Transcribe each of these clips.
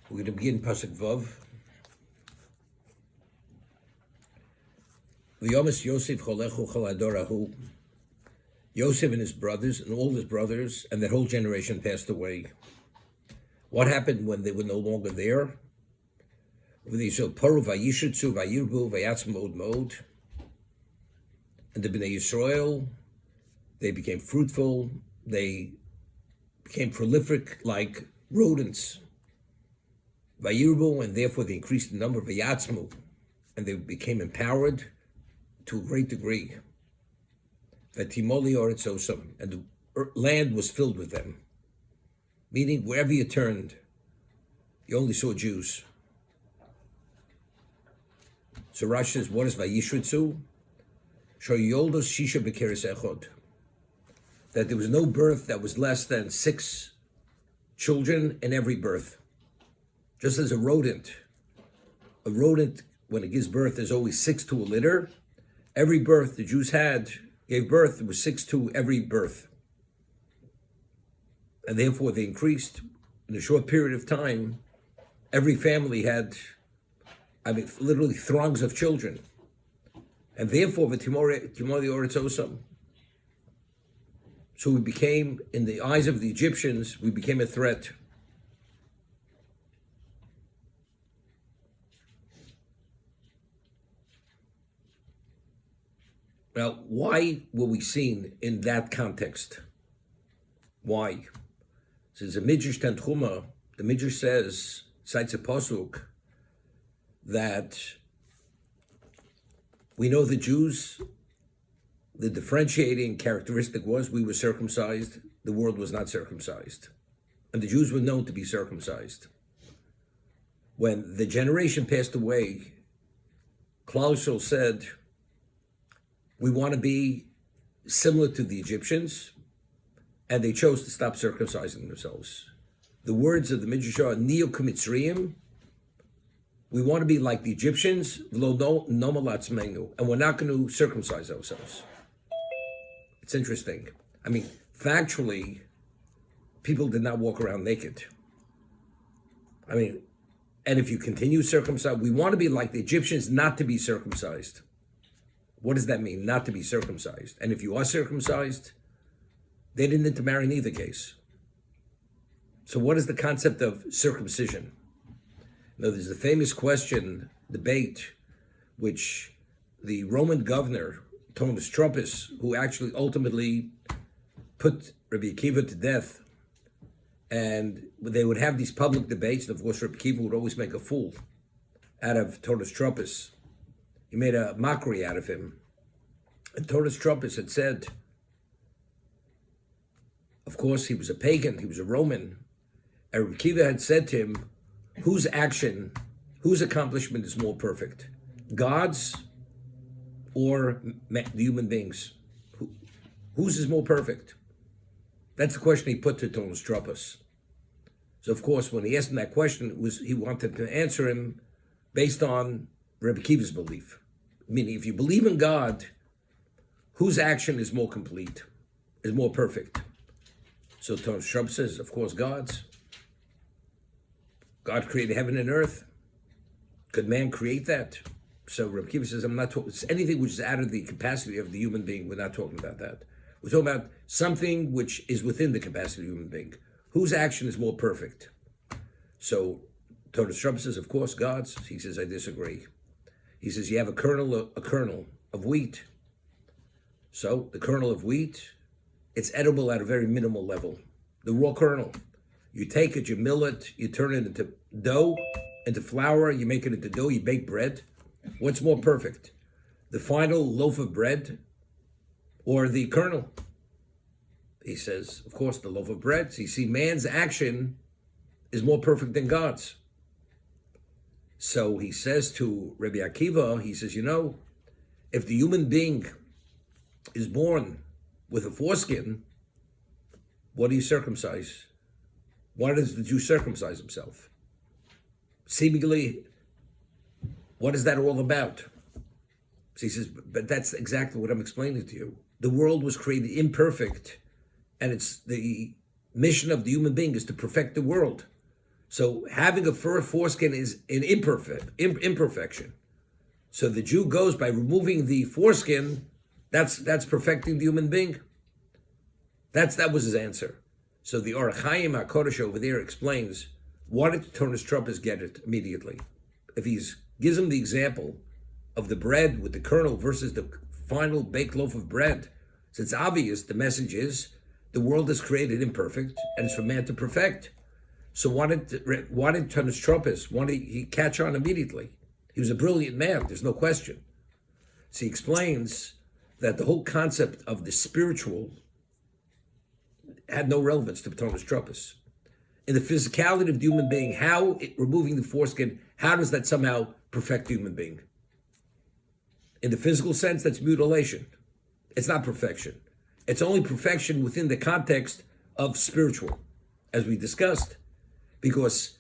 We're going to begin Pasuk Vav. V'yomes Yosef cholechu chol adorahu. Yosef and his brothers, and all his brothers, and that whole generation passed away. What happened when they were no longer there? Paru vayishutzu vayirbu vayatzim mod. And the Bnei Yisrael, they became fruitful, they became prolific like rodents. Vayirbu, and therefore they increased the number of vayatzmu, and they became empowered to a great degree. Vatimoli oritzosam, and the land was filled with them. Meaning, wherever you turned, you only saw Jews. So Rashi says, what is vayishritzu? Shoyoldos shisha bekeres echod. That there was no birth that was less than 6 children in every birth. Just as a rodent, when it gives birth, there's always 6 to a litter. Every birth the Jews gave birth, there was 6 to every birth. And therefore they increased in a short period of time. Every family had, literally throngs of children. And therefore, v'timori oritzosam. So we became, in the eyes of the Egyptians, we became a threat. Now, why were we seen in that context? Why? Since the Midrash Tanchuma, the Midrash says, cites a pasuk, that we know the Jews, the differentiating characteristic was we were circumcised, the world was not circumcised. And the Jews were known to be circumcised. When the generation passed away, Klal Yisrael said, we want to be similar to the Egyptians, and they chose to stop circumcising themselves. The words of the Midrash are, Neo Kamitzriim, we want to be like the Egyptians, and we're not going to circumcise ourselves. It's interesting. Factually, people did not walk around naked. And if you continue circumcised, we want to be like the Egyptians, not to be circumcised. What does that mean, not to be circumcised? And if you are circumcised, they didn't intermarry in either case. So what is the concept of circumcision? Now, there's the famous debate, which the Roman governor, Tonus Truppus, who actually ultimately put Rabbi Akiva to death, and they would have these public debates, and of course Rabbi Akiva would always make a fool out of Tonus Truppus. He made a mockery out of him. And Tonus Truppus had said, of course, he was a pagan, he was a Roman, and Rabbi Akiva had said to him, whose accomplishment is more perfect? God's or the human beings? Whose is more perfect? That's the question he put to Tonus Truppus. So of course, when he asked him that question, he wanted to answer him based on Rabbi Akiva's belief. Meaning, if you believe in God, whose action is more complete, is more perfect? So Tonus Truppus says, of course, God's. God created heaven and earth. Could man create that? So Rabbi Akiva says, I'm not talking, it's anything which is out of the capacity of the human being. We're not talking about that. We're talking about something which is within the capacity of the human being. Whose action is more perfect? So Tonus Truppus says, of course, God's. He says, I disagree. He says, you have a kernel of wheat. So the kernel of wheat, it's edible at a very minimal level. The raw kernel. You take it, you mill it, you turn it into dough, into flour, you make it into dough, you bake bread. What's more perfect? The final loaf of bread or the kernel? He says, of course, the loaf of bread. So you see, man's action is more perfect than God's. So he says to Rabbi Akiva, he says, if the human being is born with a foreskin, what do you circumcise? Why does the Jew circumcise himself? Seemingly, what is that all about? So he says, but that's exactly what I'm explaining to you. The world was created imperfect, and it's the mission of the human being is to perfect the world. So having a foreskin is an imperfection. So the Jew goes by removing the foreskin. That's perfecting the human being. That was his answer. So the Orach Chaim HaKodesh over there explains, why did Tonis Trumpus get it immediately? If he's gives him the example of the bread with the kernel versus the final baked loaf of bread, so it's obvious the message is the world is created imperfect and it's for man to perfect. So why did Tonis Trumpus, why did he catch on immediately? He was a brilliant man, there's no question. So he explains that the whole concept of the spiritual had no relevance to Tonis Trumpus. In the physicality of the human being, removing the foreskin, how does that somehow perfect the human being? In the physical sense, that's mutilation. It's not perfection. It's only perfection within the context of spiritual, as we discussed, because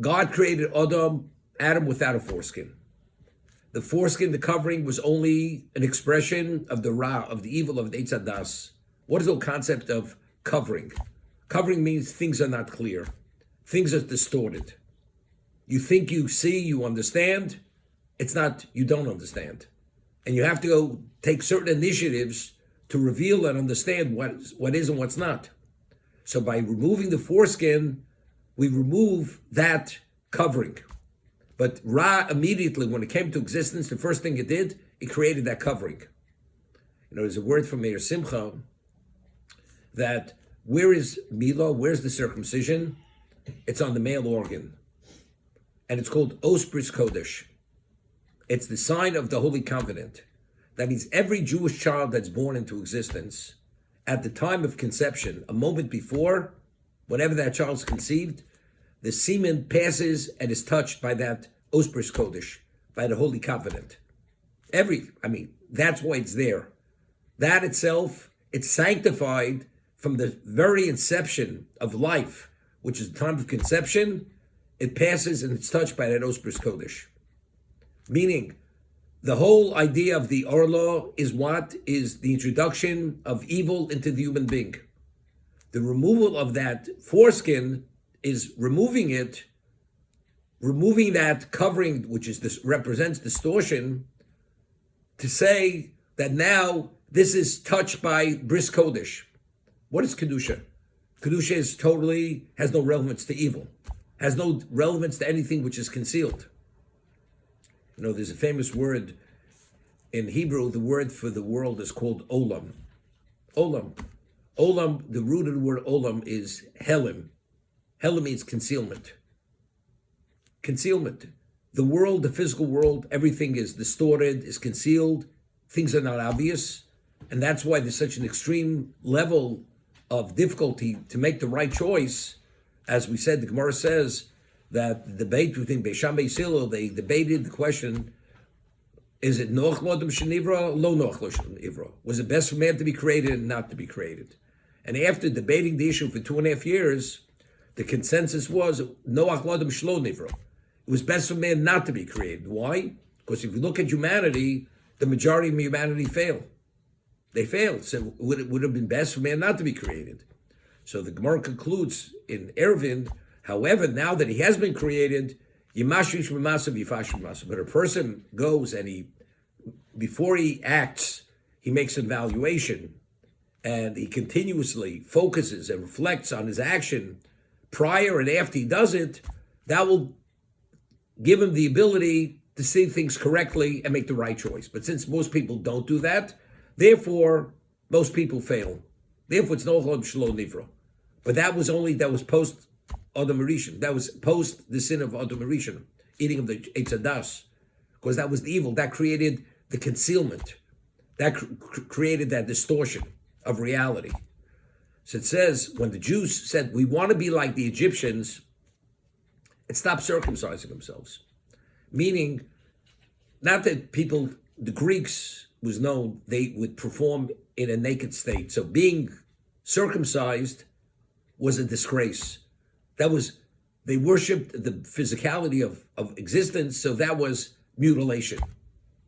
God created Adam without a foreskin. The foreskin, the covering, was only an expression of the Ra, of the evil of the Eitz Hadas. What is the concept of covering? Covering means things are not clear. Things are distorted. You think you see, you understand. It's not, you don't understand. And you have to go take certain initiatives to reveal and understand what is and what's not. So by removing the foreskin, we remove that covering. But Ra, immediately, when it came to existence, the first thing it did, it created that covering. There's a word from Meir Simcha that where is Mila, where's the circumcision? It's on the male organ. And it's called Os Bris Kodesh. It's the sign of the Holy Covenant. That means every Jewish child that's born into existence, at the time of conception, a moment before, whenever that child's conceived, the semen passes and is touched by that Os Bris Kodesh, by the Holy Covenant. That's why it's there. That itself, it's sanctified from the very inception of life, which is the time of conception. It passes and it's touched by that Os Bris Kodesh. Meaning, the whole idea of the Orlo is what? Is the introduction of evil into the human being. The removal of that foreskin is removing that covering, which is this represents distortion, to say that now this is touched by Bris Kodesh. What is Kedusha? Kedusha has no relevance to evil, has no relevance to anything which is concealed. There's a famous word in Hebrew, the word for the world is called Olam. Olam. Olam, the root of the word Olam is Helim. Helim means concealment. Concealment. The world, the physical world, everything is distorted, is concealed, things are not obvious, and that's why there's such an extreme level of difficulty to make the right choice. As we said, the Gemara says that the debate between Beisham and Beis Hillel, they debated the question, is it Noach Lodem Shenivra, Lo Noach Lo Shenivra? Was it best for man to be created and not to be created? And after debating the issue for 2.5 years, the consensus was Noach Lodem Shlo Nivra. It was best for man not to be created. Why? Because if you look at humanity, the majority of humanity failed. They failed. So it would have been best for man not to be created. So the Gemara concludes in Eruvin, however, now that he has been created, Yimashvish B'masav Yifash B'masav. But a person goes and before he acts, he makes an evaluation and he continuously focuses and reflects on his action prior and after he does it, that will give him the ability to see things correctly and make the right choice. But since most people don't do that, therefore, most people fail. Therefore, it's no Chod Shlo Nivra. But that was post Adam Rishon. That was post the sin of Adam Rishon, eating of the Eitz Hadas, because that was the evil. That created the concealment. That created that distortion of reality. So it says, when the Jews said, we want to be like the Egyptians, it stopped circumcising themselves. Meaning, not that the Greeks was known, they would perform in a naked state. So being circumcised was a disgrace. They worshipped the physicality of existence, so that was mutilation.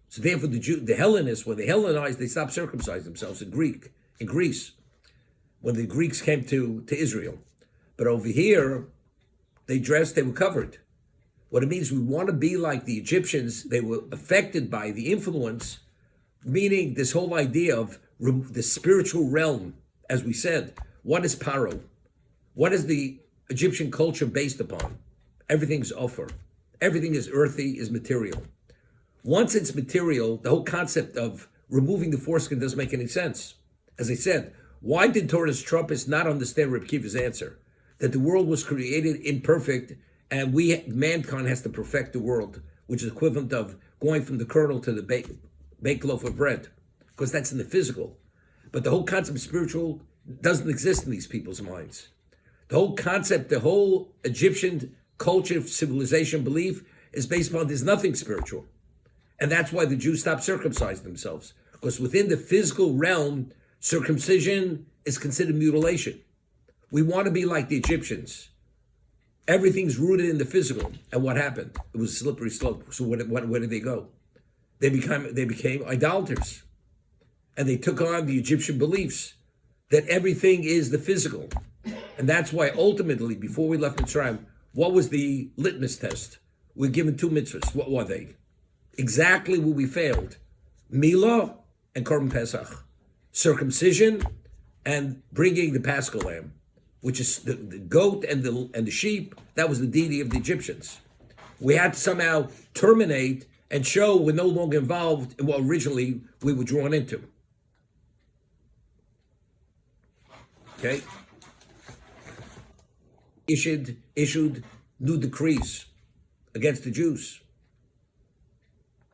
So therefore the Hellenists, when they Hellenized, they stopped circumcising themselves in Greece, when the Greeks came to Israel. But over here, They dressed, they were covered. What it means, we want to be like the Egyptians. They were affected by the influence, meaning this whole idea of the spiritual realm, as we said. What is Paro? What is the Egyptian culture based upon? Everything's offer. Everything is earthy, is material. Once it's material, the whole concept of removing the foreskin doesn't make any sense. As I said, why did Torah's trumpists not understand Reb Kiva's answer? That the world was created imperfect, and mankind has to perfect the world, which is equivalent of going from the kernel to the baked loaf of bread, because that's in the physical. But the whole concept of spiritual doesn't exist in these people's minds. The whole concept, the whole Egyptian culture, civilization, belief is based upon there's nothing spiritual. And that's why the Jews stopped circumcising themselves. Because within the physical realm, circumcision is considered mutilation. We want to be like the Egyptians. Everything's rooted in the physical. And what happened? It was a slippery slope. So where did they go? They became idolaters. And they took on the Egyptian beliefs that everything is the physical. And that's why ultimately, before we left Mitzrayim, what was the litmus test? We're given 2 mitzvahs. What were they? Exactly where we failed. Milah and Korban Pesach. Circumcision and bringing the Paschal lamb, which is the goat and the sheep. That was the deity of the Egyptians. We had to somehow terminate and show we're no longer involved in what originally we were drawn into. Okay? Issued new decrees against the Jews.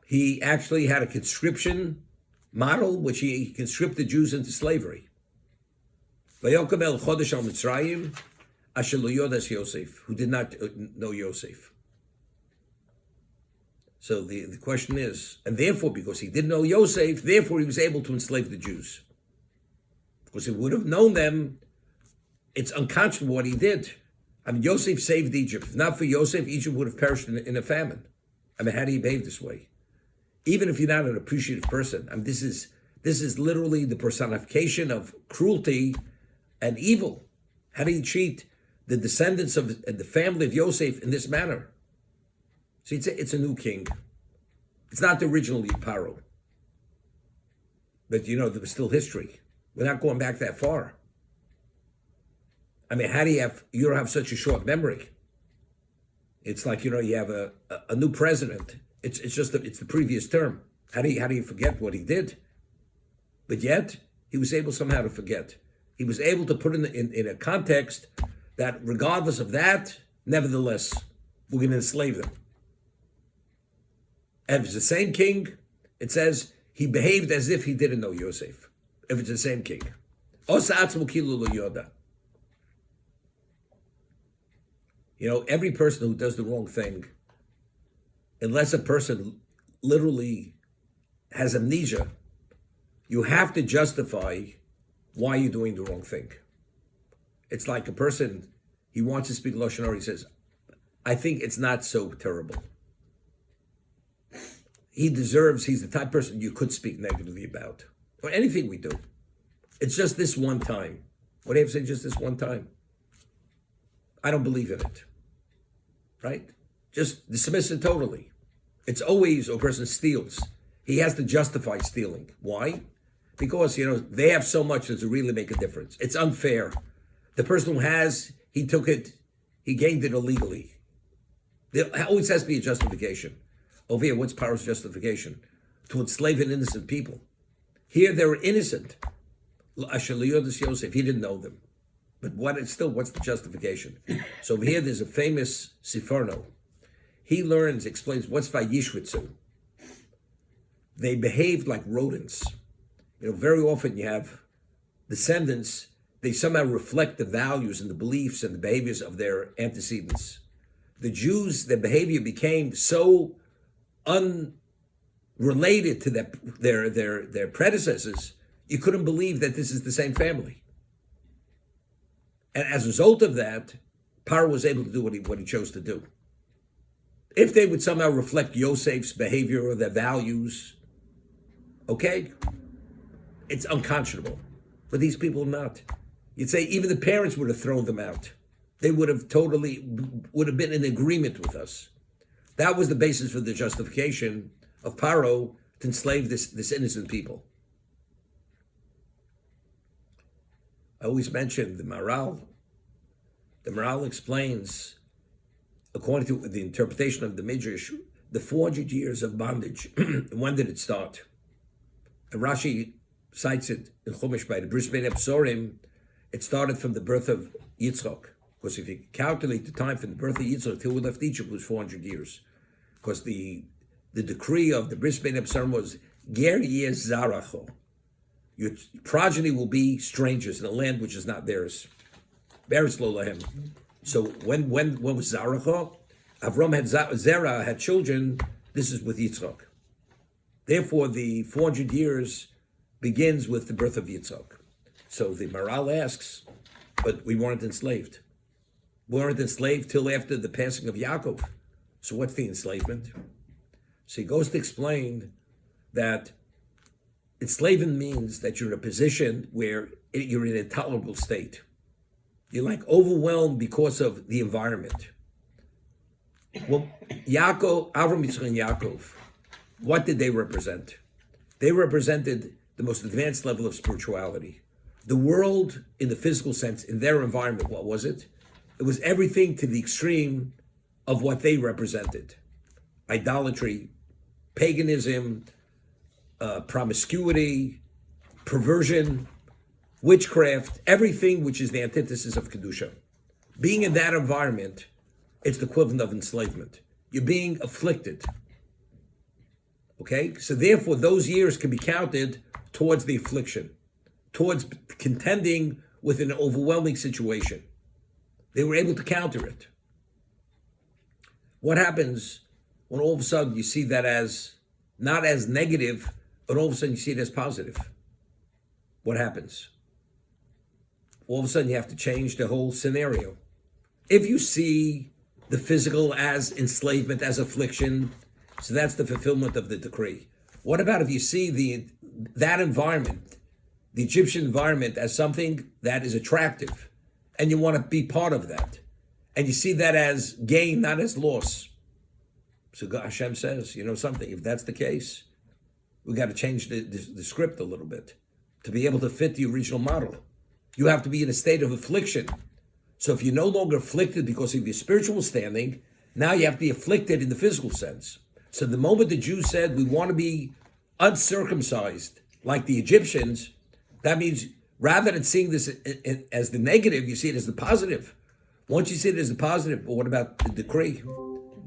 He actually had a conscription model, which he conscripted Jews into slavery. Vayokam el chodesh al Mitzrayim, asher lo yodas Yosef, who did not know Yosef. So the question is, and therefore, because he didn't know Yosef, therefore he was able to enslave the Jews. Because he would have known them, it's unconscionable what he did. I mean, Yosef saved Egypt. If not for Yosef, Egypt would have perished in a famine. I mean, how do you behave this way? Even if you're not an appreciative person, I mean, this is literally the personification of cruelty and evil. How do you treat the descendants of the family of Yosef in this manner? See, it's a new king. It's not the original Paro. But there was still history. We're not going back that far. I mean, how do you don't have such a short memory? It's like, you have a new president. It's the previous term. How do you forget what he did? But yet, he was able somehow to forget. He was able to put in a context that regardless of that, nevertheless, we're going to enslave them. And if it's the same king, it says he behaved as if he didn't know Yosef. If it's the same king. Every person who does the wrong thing, unless a person literally has amnesia, you have to justify why you're doing the wrong thing. It's like a person, he wants to speak Lashon Hara, he says, I think it's not so terrible. He's the type of person you could speak negatively about. Or anything we do. It's just this one time. What do you have to say, just this one time? I don't believe in it. Right? Just dismiss it totally. It's always a person steals. He has to justify stealing. Why? Because, they have so much that to really make a difference. It's unfair. The person who has, he took it, he gained it illegally. There always has to be a justification. Over here, what's Paro's justification? To enslave an innocent people. Here, they were innocent. Yosef, he didn't know them. But what's the justification? So over here, there's a famous Siforno. He explains what's Vayishritzu. They behaved like rodents. Very often you have descendants, they somehow reflect the values and the beliefs and the behaviors of their antecedents. The Jews, their behavior became so unrelated to their predecessors, you couldn't believe that this is the same family. And as a result of that, Paro was able to do what he chose to do. If they would somehow reflect Yosef's behavior or their values, okay, it's unconscionable. But these people not. You'd say even the parents would have thrown them out. they would have been in agreement with us. That was the basis for the justification of Paro to enslave this innocent people. I always mention the Maral. The Maral explains, according to the interpretation of the Midrash, the 400 years of bondage. When did it start? And Rashi cites it in Chumash by the Bris Bein Absorim. It started from the birth of Yitzchak. Because if you calculate the time from the birth of Yitzchak till we left Egypt, it was 400 years. Because the decree of the Bris Bein Absorim was Ger Yeh Zaracho. Your progeny will be strangers in a land which is not theirs. Beretz Lo Lahem. So when was Zaracho? Avram had Zerah, had children. This is with Yitzchak. Therefore, the 400 years begins with the birth of Yitzchak. So the Maral asks, but we weren't enslaved. We weren't enslaved till after the passing of Yaakov. So what's the enslavement? So he goes to explain that enslavement means that you're in a position where you're in an intolerable state. You're like overwhelmed because of the environment. Well, Yaakov, Avram, Yitzchak, and Yaakov, what did they represent? They represented the most advanced level of spirituality. The world, in the physical sense, in their environment, what was it? It was everything to the extreme of what they represented. Idolatry, paganism, promiscuity, perversion, witchcraft, everything which is the antithesis of Kedusha. Being in that environment, it's the equivalent of enslavement. You're being afflicted. Okay? So therefore, those years can be counted towards the affliction, towards contending with an overwhelming situation. They were able to counter it. What happens when all of a sudden you see that as, not as negative, but all of a sudden you see it as positive? What happens? All of a sudden you have to change the whole scenario. If you see the physical as enslavement, as affliction, so that's the fulfillment of the decree. What about if you see that environment, the Egyptian environment, as something that is attractive, and you want to be part of that, and you see that as gain, not as loss? So Hashem says, you know something, if that's the case, we got to change the script a little bit to be able to fit the original model. You have to be in a state of affliction. So if you're no longer afflicted because of your spiritual standing, now you have to be afflicted in the physical sense. So the moment the Jews said, we want to be uncircumcised like the Egyptians, that means rather than seeing this as the negative, you see it as the positive. Once you see it as the positive, but what about the decree?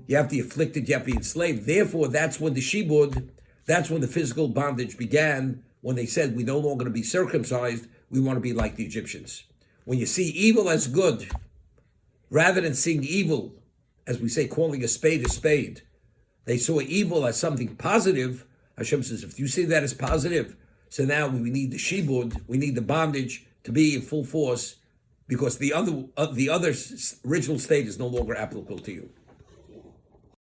You have to be afflicted, you have to be enslaved. Therefore, that's when the shibud, that's when the physical bondage began, when they said, we're no longer going to be circumcised, we want to be like the Egyptians. When you see evil as good, rather than seeing evil, as we say, calling a spade, they saw evil as something positive. Hashem says, if you see that as positive, so now we need the shibud, we need the bondage to be in full force, because the other original state is no longer applicable to you.